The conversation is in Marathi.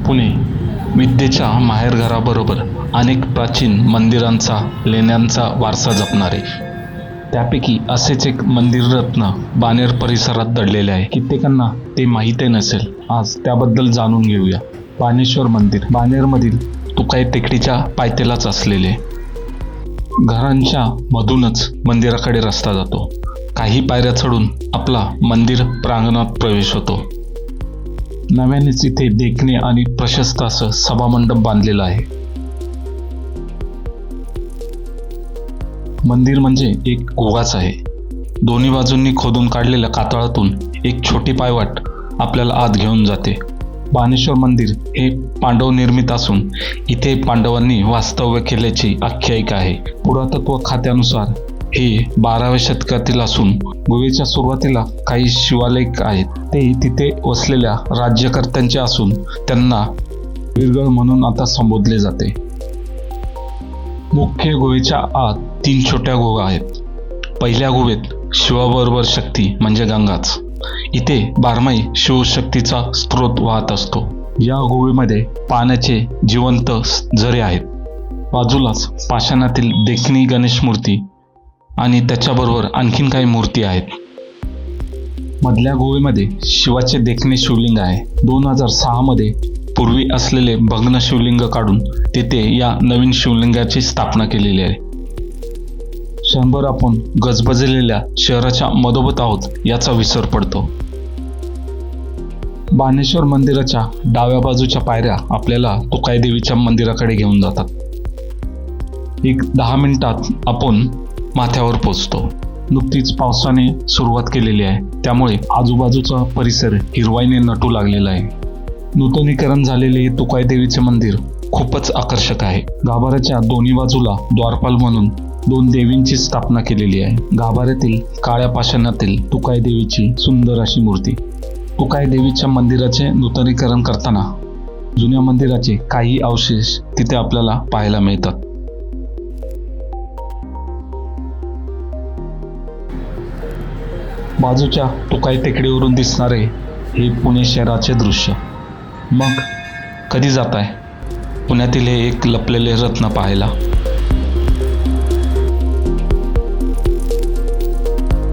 पुणे विद्येच्या माहेरघराबरोबर अनेक प्राचीन मंदिरांचा लेण्यांचा वारसा जपणारे, त्यापैकी असेच एक मंदिररत्न बाणेर परिसरात दडलेले आहे. कित्येकांना ते माहीतही नसेल. आज त्याबद्दल जाणून घेऊया. बाणेश्वर मंदिर बाणेरमधील तुकाई टेकडीच्या पायथ्यालाच असलेले. घरांच्या मधूनच मंदिराकडे रस्ता जातो. काही पायऱ्या चढून आपला मंदिर प्रांगणात प्रवेश होतो. नव्यानेच इथे देखणे आणि प्रशस्त असं सभामंडप बांधलेलं आहे. मंदिर म्हणजे एक गुहाच आहे. दोन्ही बाजूंनी खोदून काढलेल्या कातळातून एक छोटी पायवाट आपल्याला आत घेऊन जाते. बाणेश्वर मंदिर हे पांडव निर्मित असून इथे पांडवांनी वास्तव्य केल्याची आख्यायिका आहे. पुरातत्व खात्यानुसार हे 12व्या शतकातील असून गुहेच्या सुरुवातीला काही शिवालय आहेत. ते तिथे वसलेल्या राज्यकर्त्यांचे असून त्यांना वीरगळ म्हणून आता संबोधले जाते. मुख्य गुहेच्या आत 3 छोट्या गुहा आहेत. पहिल्या गुहेत शिवाबरोबर शक्ती म्हणजे गंगाच. इथे बारमाही शिवशक्तीचा स्रोत वाहत असतो. या गुहेमध्ये पाण्याचे जिवंत झरे आहेत. बाजूलाच पाषाणातील देखणी गणेश मूर्ती आणि त्याच्याबरोबर आणखीन काही मूर्ती आहेत. मधल्या गुहेमध्ये शिवाचे देखणे शिवलिंग आहे. 2006 मध्ये पूर्वी असलेले भग्न शिवलिंग काढून तेथे या नवीन शिवलिंगाची स्थापना केलेली आहे. क्षणभर आपण गजबजलेल्या शहराच्या मधोमध आहोत याचा विसर पडतो. बाणेश्वर मंदिराच्या डाव्या बाजूच्या पायऱ्या आपल्याला तुकाई देवीच्या मंदिराकडे घेऊन जातात. एक 10 मिनिटात आपण माथ्यावर पोहोचतो. नुकतीच पावसाने सुरुवात केलेली आहे, त्यामुळे आजूबाजूचा परिसर हिरवाईने नटू लागलेला आहे. नूतनीकरण झालेले हे तुकाई देवीचे मंदिर खूपच आकर्षक आहे. गाभाऱ्याच्या दोन्ही बाजूला द्वारपाल म्हणून 2 देवींची स्थापना केलेली आहे. गाभाऱ्यातील काळ्या पाषाणातील तुकाई देवीची सुंदर अशी मूर्ती. तुकाई देवीच्या मंदिराचे नूतनीकरण करताना जुन्या मंदिराचे काही अवशेष तिथे आपल्याला पाहायला मिळतात. बाजूच्या तुकाई टेकडीवरून दिसणारे हे पुणे शहराचे दृश्य. मग कधी जाताय पुण्यातील हे एक लपलेले रत्न पाहायला?